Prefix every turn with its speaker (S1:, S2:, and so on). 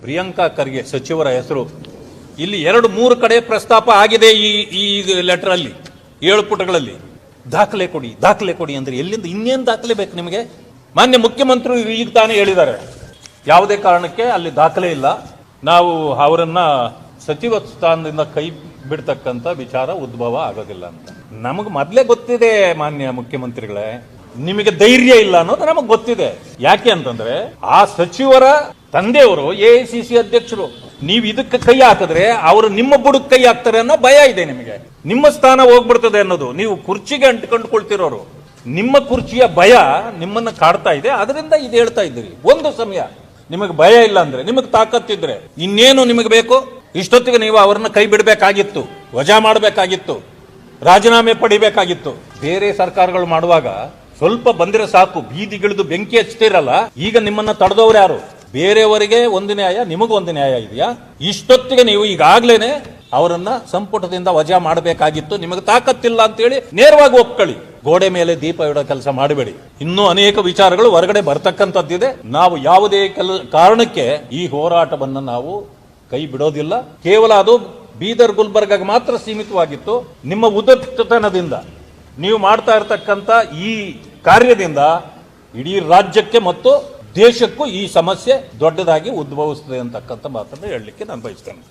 S1: ಪ್ರಿಯಾಂಕಾ ಖರ್ಗೆ ಸಚಿವರ ಹೆಸರು ಇಲ್ಲಿ 2-3 ಕಡೆ ಪ್ರಸ್ತಾಪ ಆಗಿದೆ. ಈ ಲೆಟರ್ ಅಲ್ಲಿ 7 ಪುಟಗಳಲ್ಲಿ ದಾಖಲೆ ಕೊಡಿ ಅಂದ್ರೆ ಎಲ್ಲಿಂದ ಇನ್ನೇನು ದಾಖಲೆ ಬೇಕು ನಿಮಗೆ? ಮಾನ್ಯ ಮುಖ್ಯಮಂತ್ರಿ ಈಗ ತಾನೇ ಹೇಳಿದ್ದಾರೆ, ಯಾವುದೇ ಕಾರಣಕ್ಕೆ ಅಲ್ಲಿ ದಾಖಲೆ ಇಲ್ಲ, ನಾವು ಅವರನ್ನ ಸಚಿವ ಸ್ಥಾನದಿಂದ ಕೈ ಬಿಡ್ತಕ್ಕಂಥ ವಿಚಾರ ಉದ್ಭವ ಆಗೋದಿಲ್ಲ ಅಂತ. ನಮಗೆ ಮೊದಲೇ ಗೊತ್ತಿದೆ ಮಾನ್ಯ ಮುಖ್ಯಮಂತ್ರಿಗಳೇ, ನಿಮಗೆ ಧೈರ್ಯ ಇಲ್ಲ ಅನ್ನೋದು ನಮಗೆ ಗೊತ್ತಿದೆ. ಯಾಕೆ ಅಂತಂದ್ರೆ ಆ ಸಚಿವರ ತಂದೆಯವರು ಎಐಸಿಸಿ ಅಧ್ಯಕ್ಷರು. ನೀವು ಇದಕ್ಕೆ ಕೈ ಹಾಕಿದ್ರೆ ಅವರು ನಿಮ್ಮ ಬುಡಕ್ಕೆ ಕೈ ಹಾಕ್ತಾರೆ ಅನ್ನೋ ಭಯ ಇದೆ ನಿಮಗೆ. ನಿಮ್ಮ ಸ್ಥಾನ ಹೋಗ್ಬಿಡ್ತದೆ ಅನ್ನೋದು, ನೀವು ಕುರ್ಚಿಗೆ ಅಂಟಿಕೊಂಡ್ಕೊಳ್ತಿರೋರು, ನಿಮ್ಮ ಕುರ್ಚಿಯ ಭಯ ನಿಮ್ಮನ್ನ ಕಾಡ್ತಾ ಇದೆ. ಅದರಿಂದ ಇದು ಹೇಳ್ತಾ ಇದ್ದೀರಿ. ಒಂದು ಸಮಯ ನಿಮಗೆ ಭಯ ಇಲ್ಲ ಅಂದ್ರೆ, ನಿಮಗೆ ತಾಕತ್ತಿದ್ರೆ ಇನ್ನೇನು ನಿಮಗೆ ಬೇಕು? ಇಷ್ಟೊತ್ತಿಗೆ ನೀವು ಅವರನ್ನ ಕೈ ಬಿಡಬೇಕಾಗಿತ್ತು, ವಜಾ ಮಾಡಬೇಕಾಗಿತ್ತು, ರಾಜೀನಾಮೆ ಪಡಿಬೇಕಾಗಿತ್ತು. ಬೇರೆ ಸರ್ಕಾರಗಳು ಮಾಡುವಾಗ ಸ್ವಲ್ಪ ಬಂದ್ರೆ ಸಾಕು, ಬೀದಿಗಿಳಿದು ಬೆಂಕಿ ಹಚ್ತಿರಲ್ಲ. ಈಗ ನಿಮ್ಮನ್ನ ತಡೆದವ್ರು ಯಾರು? ಬೇರೆಯವರಿಗೆ ಒಂದು ನ್ಯಾಯ, ನಿಮಗೊಂದು ನ್ಯಾಯ ಇದೆಯಾ? ಇಷ್ಟೊತ್ತಿಗೆ ನೀವು ಈಗಾಗ್ಲೇನೆ ಅವರನ್ನ ಸಂಪುಟದಿಂದ ವಜಾ ಮಾಡಬೇಕಾಗಿತ್ತು. ನಿಮಗೆ ತಾಕತ್ತಿಲ್ಲ ಅಂತೇಳಿ ನೇರವಾಗಿ ಒಪ್ಕೊಳ್ಳಿ. ಗೋಡೆ ಮೇಲೆ ದೀಪ ಇಡೋ ಕೆಲಸ ಮಾಡಬೇಡಿ. ಇನ್ನೂ ಅನೇಕ ವಿಚಾರಗಳು ಹೊರಗಡೆ ಬರ್ತಕ್ಕಂಥದ್ದಿದೆ. ನಾವು ಯಾವುದೇ ಕಾರಣಕ್ಕೆ ಈ ಹೋರಾಟವನ್ನು ನಾವು ಕೈ ಬಿಡೋದಿಲ್ಲ. ಕೇವಲ ಅದು ಬೀದರ್ ಗುಲ್ಬರ್ಗಾಗೆ ಮಾತ್ರ ಸೀಮಿತವಾಗಿತ್ತು. ನಿಮ್ಮ ಉದಾತ್ತತನದಿಂದ ನೀವು ಮಾಡ್ತಾ ಇರತಕ್ಕಂಥ ಈ ಕಾರ್ಯದಿಂದ ಇಡೀ ರಾಜ್ಯಕ್ಕೆ ಮತ್ತು ದೇಶಕ್ಕೂ ಈ ಸಮಸ್ಯೆ ದೊಡ್ಡದಾಗಿ ಉದ್ಭವಿಸ್ತದೆ ಅಂತಕ್ಕಂಥ ಮಾತನ್ನು ಹೇಳಲಿಕ್ಕೆ ನಾನು ಬಯಸ್ತೇನೆ.